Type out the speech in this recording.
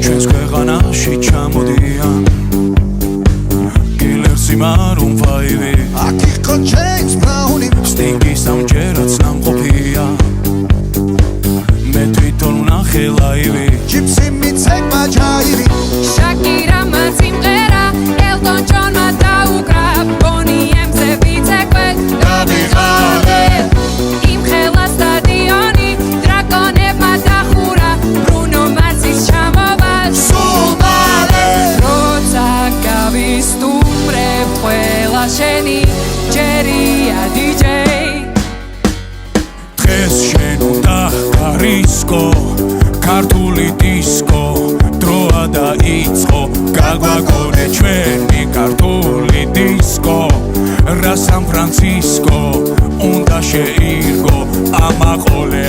ჩვენს ქვეყანაში ჩამოდიან Killer Maroon 5 აქ იყო James Brown Stinky სამჯერაც ნამყოფია მე თვითონ ვნახე ლაივი Gypsy მიცეკმა ჯაივი Shakira სიმღერა Elton John-მა დაუკრა Bonnie M-ზე ვიცეკვე დავიღალე იმ ხელა სტადიონი დრაკონებმა დახურა Bruno Mars-ის ჩამოვა სულ მალე როცა გავისტუმრებ ყველა შენი ჯერია DJ დღეს შენ უნდა გარისკო ქართული დისკო დროა დაიწყო გაგვაგონე ჩვენი ქართული დისკო რა სან ფრანცისკო უნდა შეირგო ამაყოლე